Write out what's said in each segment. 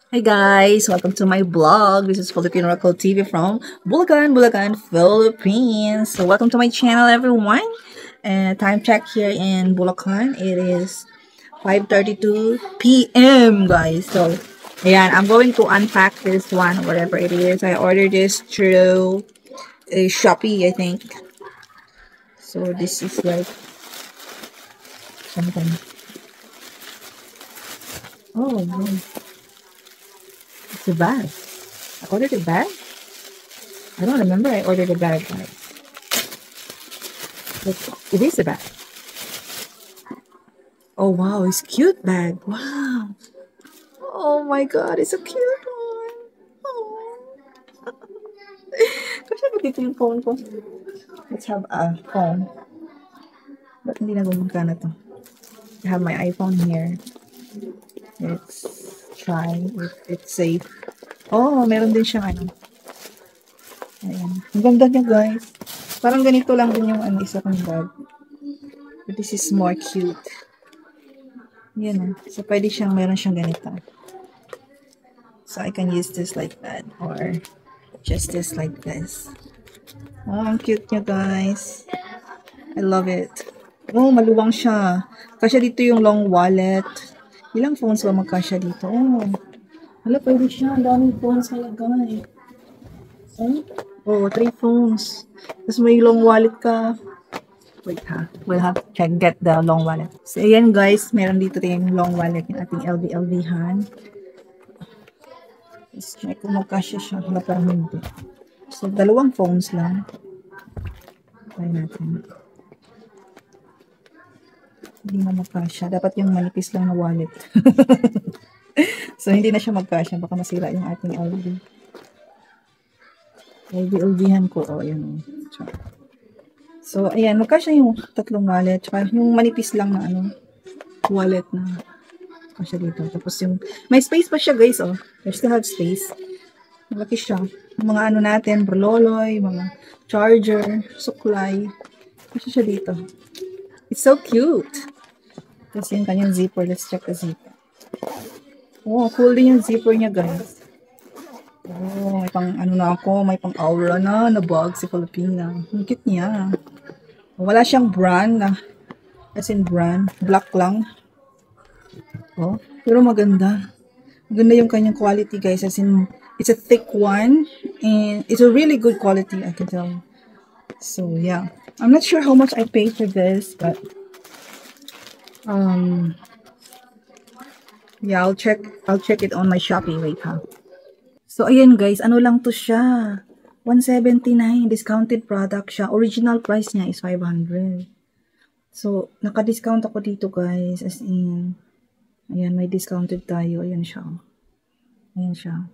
Hi guys, welcome to my vlog. This is Filipino Record TV from Bulacan, Bulacan, Philippines. So welcome to my channel, everyone. And time check here in Bulacan, it is 5:32 p.m. guys. So, ayan, I'm going to unpack this one, whatever it is. I ordered this through Shopee, I think. So this is like something. Oh, no, it's a bag. I ordered a bag. I don't remember I ordered a bag, guys. But it is a bag. Oh wow, it's cute bag. Wow. Oh my god, it's a cute one. Oh. Kasi ba dito yung phone ko? Let's have a phone. Ba't hindi na gumagana to? I have my iPhone here. Let's try if it's safe. Oh, meron din siyang ano. Ayan. Ang ganda niya guys. Parang ganito lang din yung ano, isa kong bag. But this is more cute. Yan. So, pwede siyang, meron siyang ganito. So, I can use this like that. Or just this like this. Oh, ang cute niya, guys. I love it. Oh, maluwang siya. Kasya dito yung long wallet. Ilang phones ba magkasya dito? Oh, hala, pwede siya. Ang daming phones talaga eh. Oh, 3 phones. Tapos may long wallet ka. Wait ha. We'll have to check, get the long wallet. So, ayan guys. Meron dito yung long wallet yung ating LV-LV-han. Let's check kung magkasya siya. Hala, parang hindi. So, 2 phones lang. Try natin. Hindi na magkasya. Dapat yung manipis lang na wallet. So, hindi na siya magkasya. Baka masira yung ating LV. LV-LVhan ko. O, ayan. So, ayan. Magkasya yung 3 wallet. Tsaka yung manipis lang na ano, wallet na kasya dito. Tapos yung, may space pa siya guys. Oh. I still have space. Malaki siya. Yung mga ano natin, brololoy, mga charger, suklay. Kasya siya dito. It's so cute. Tapos yung kanyang zipper. Let's check the zipper. Oh, cool din yung zipper niya, guys. Oh, may pang ano na ako, may pang aura na bag si Filipina. Ang cute niya. Wala siyang brand na, as in brand, black lang. Oh, pero maganda. Maganda yung kanyang quality, guys. As in, it's a thick one, and it's a really good quality, I can tell. So, yeah. I'm not sure how much I paid for this, but, yeah, I'll check it on my Shopee. Wait, ha. So, ayan guys, ano lang to siya. 179, discounted product siya. Original price niya is 500. So, naka-discount ako dito guys. As in, ayan, may discounted tayo. Ayan siya. Ayan siya.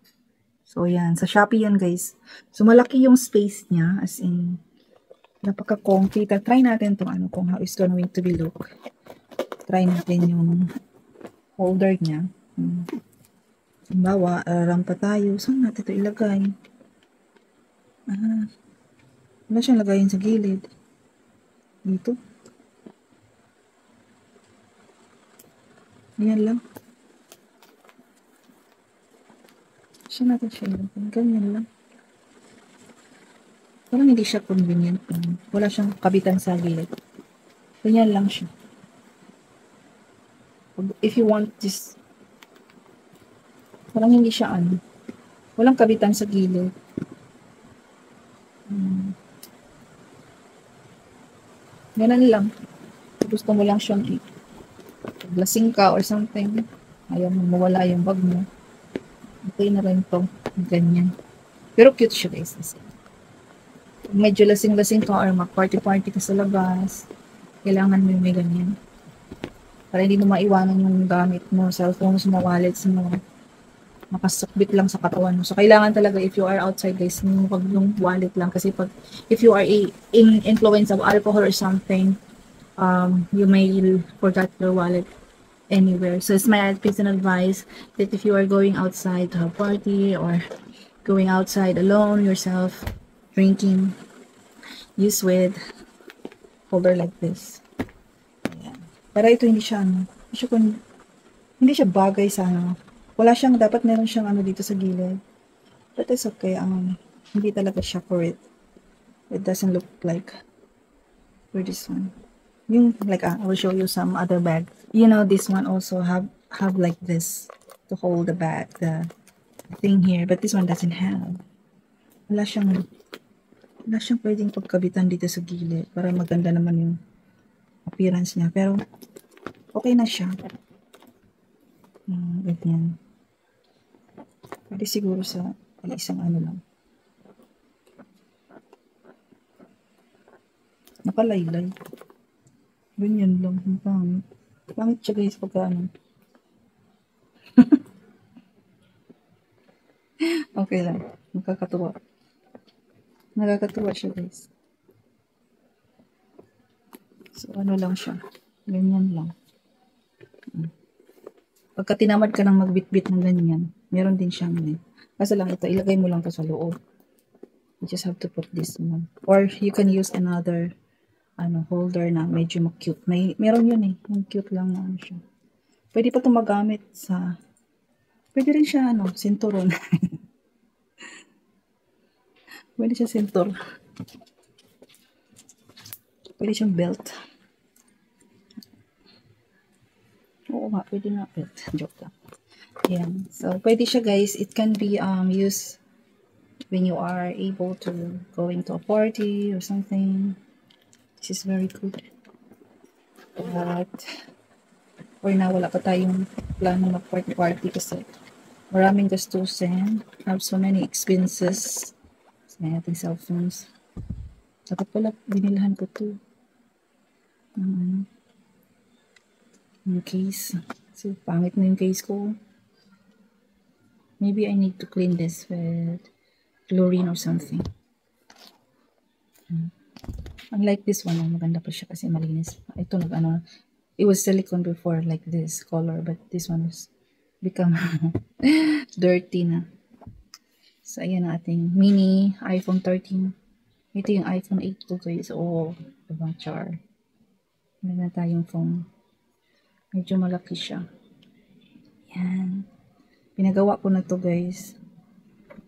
So, ayan. Sa Shopee yan guys. So, malaki yung space niya. As in, napaka-comfy. Try natin to ano, kung how it's going to be look. Try natin yung holder niya. Halimbawa, rampa tayo. Saan natin ito ilagay? Wala siyang lagayin sa gilid. Dito. Ayan lang. Siya natin siya ilagay. Ganyan lang. Parang hindi siya convenient. Wala siyang kabitan sa gilid. Ganyan lang siya. If you want this, parang hindi siya ano. Walang kabitan sa gilid. Ganun lang. Gusto mo lang siyang lasing ka or something. Ayaw mo mawala yung bag mo. Okay na rin to. Ganyan. Pero cute siya guys. Kung medyo lasing-lasing ka or mag-party-party ka sa labas, kailangan mo may ganyan. Para hindi mo maiwanan yung gamit mo, cellphones mo, wallets mo. Makasakbit lang sa katawan mo. So, kailangan talaga if you are outside guys, wag yung wallet lang. Kasi pag, if you are in influence of alcohol or something, you may forget your wallet anywhere. So, it's my piece of advice that if you are going outside to a party or going outside alone yourself, drinking, use with holder like this. Ayan. Para ito hindi siya, hindi siya bagay sa ano, Wala siyang, dapat meron siyang ano dito sa gilid. But it's okay. Hindi talaga siya for it. It doesn't look like for this one. Yung, like, I will show you some other bag. You know, this one also have like this to hold the bag, the thing here. But this one doesn't have. Wala siyang pwedeng pagkabitan dito sa gilid para maganda naman yung appearance niya. Pero, okay na siya. Ganyan. Pwede siguro sa isang ano lang. Nakalaylay. Ganyan lang. Ang pangit. Pangit siya guys pagka ano. Okay lang. Nakakatuwa. Nakakatuwa siya guys. So ano lang siya. Ganyan lang. Pagka tinamad ka ng magbitbit ng ganyan, meron din siyang kasi lang ito, ilagay mo lang to sa loob. You just have to put this one. Or you can use another holder na medyo cute. Meron yun eh. Yung cute lang na ano siya. Pwede pa ito magamit sa pwede rin siya sinturon. Pwede siya sintur. Pwede siyang belt. Oo nga, pwede nga belt. Joke lang. Ayan. So, pwede siya guys. It can be used when you are able to going to a party or something. This is very good. But, or na wala pa tayong plano mag-party kasi maraming gastusin. Have so many expenses sa ating cellphones. Dapat pala, binilhan ko to. Yung case. So, pangit na yung case ko. Maybe I need to clean this with chlorine or something. Unlike this one, maganda pa siya kasi malinis. Ito it was silicone before like this color, but this one was become dirty na. So, ayan ang ating mini iPhone 13. Ito yung iPhone 8 to guys. Oh, ibang char. Meron na tayong phone. Medyo malaki siya. Yan. Pinagawa ko na to guys.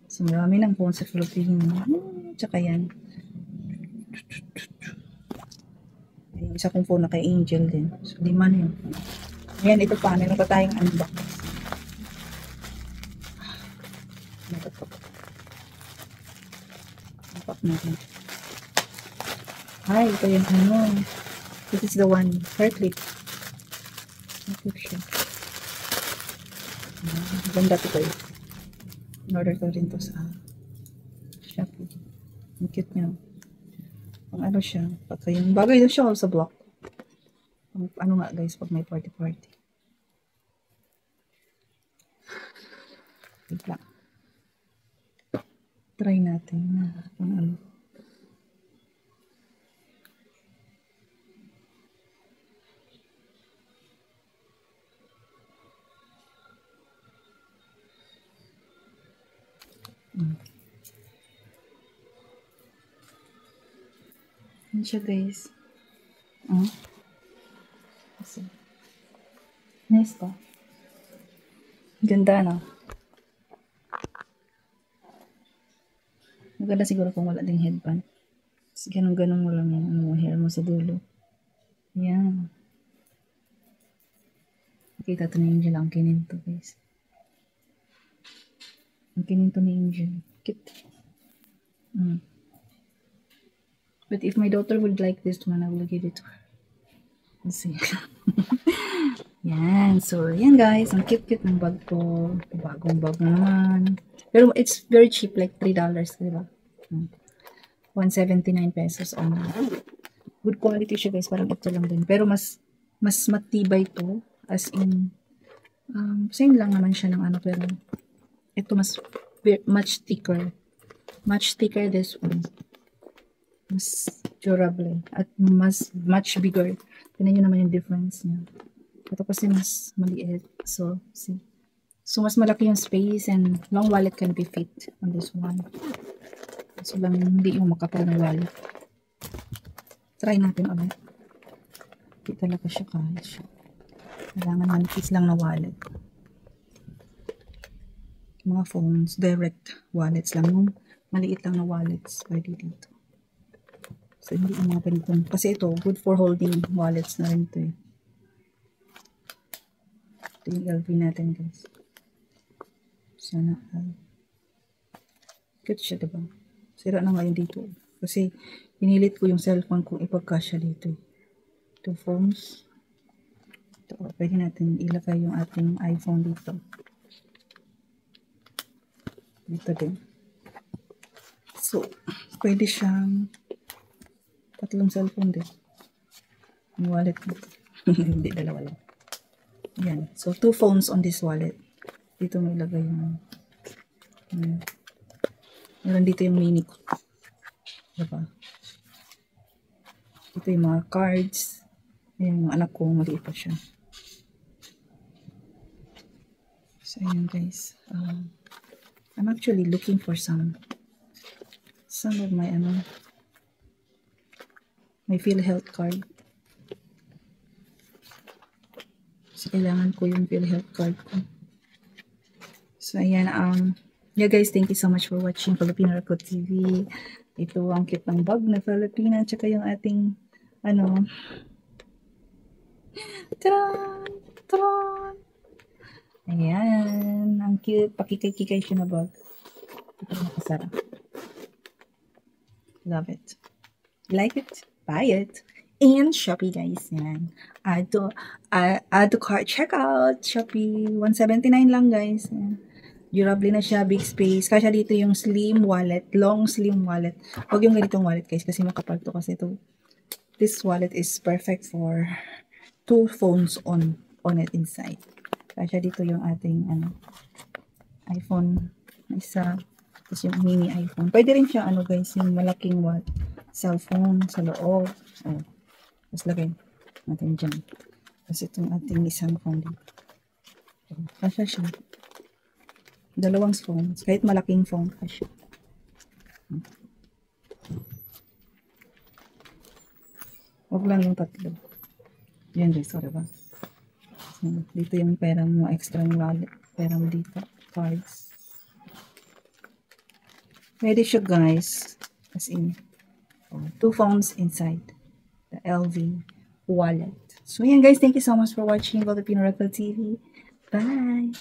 So, marami ng phone sa Philippines. Tsaka yan. Yung isa kong phone na kay Angel din. So, 5 na yun. Ayan, ito pa. Meron pa tayong unbox. Unbox natin. Ay, ito yung This is the one. Hair clip. Hair clip siya. Ganda to guys. In-order ko rin to sa Shopee. Ang cute niya. Pang ano siya. Pagka yung bagay na siya sa block. Ano nga guys, pag may party-party. Wait lang. Try natin. Pang ano. Yan siya guys. Nice pa. Ganda no? Maganda siguro kung wala ding headband. Ganun-ganun mo lang yung hair mo sa dulo. Yan. Nakita to na Angel. Ang kinin to guys. Ang kinin to ni Angel. Cute. But if my daughter would like this one, I will give it to her. Let's see. Yan. So, yan guys. Ang cute-cute ng bag ko. Bagong bag naman. Pero it's very cheap. Like $3. Diba? 179 pesos only. Good quality siya guys. Parang ito lang din. Pero mas matibay to. As in, same lang naman siya ng pero ito much thicker. Much thicker this one. Mas durable. At much bigger. Tignan nyo naman yung difference niya. Ito kasi mas maliit. So, see. So, mas malaki yung space and long wallet can be fit on this one. So, lang hindi yung makapal na wallet. Try natin ulit. Hindi talaga siya kahit siya. Kailangan manipis lang na wallet. mga phones, direct wallets lang. Yung maliit lang na wallets, pwede dito. So, hindi yung mga ganitong. Kasi ito, good for holding wallets na rin ito eh. Ito yung LV natin, guys. Sana, cute siya, diba? Sira na ngayon dito. Kasi, pinilit ko yung cellphone kong ipagkasya dito. 2 phones. Ito, pwede natin ilagay yung ating iPhone dito. Dito din. So, pwede siyang 3 cellphone din. Yung wallet ko. Hindi, dalawa lang. Yan. So, 2 phones on this wallet. Dito mo ilagay yung meron dito yung mini ko. Diba? Dito yung mga cards. Ayan, yung anak ko, maliit pa siya. So, ayan guys. I'm actually looking for some of my, my PhilHealth card. So, kailangan ko yung PhilHealth card ko. So, ayan, yeah guys, thank you so much for watching Filipino Record TV. Ito ang cute ng bag na Filipina, tsaka yung ating, taran! Taran! Ayan, ang cute, pakikay-kikay siya na bag. Ito nakasara. Love it. Like it? Buy it. And Shopee guys, yan. Add to cart checkout. Shopee, 179 lang guys. Yan. Durable na siya, big space. Kasya dito yung slim wallet, long slim wallet. Huwag yung ganitong wallet guys kasi makapal to kasi ito. This wallet is perfect for 2 phones on it inside. Kasya dito yung ating iPhone isa. Tapos yung mini iPhone. Pwede rin siya guys, yung malaking cellphone sa loob. Tapos lagay natin dyan. Tapos itong ating isang phone dito. Kasya siya. 2 phones. Kahit malaking phone kasya. Huwag lang yung 3. Yan guys, sorry ba? So, dito yung pera mo, extra yung wallet. Pera mo dito. Cards. Pwede siya guys. As in, 2 phones inside the LV wallet. So yan guys, thank you so much for watching Filipino Record TV. Bye!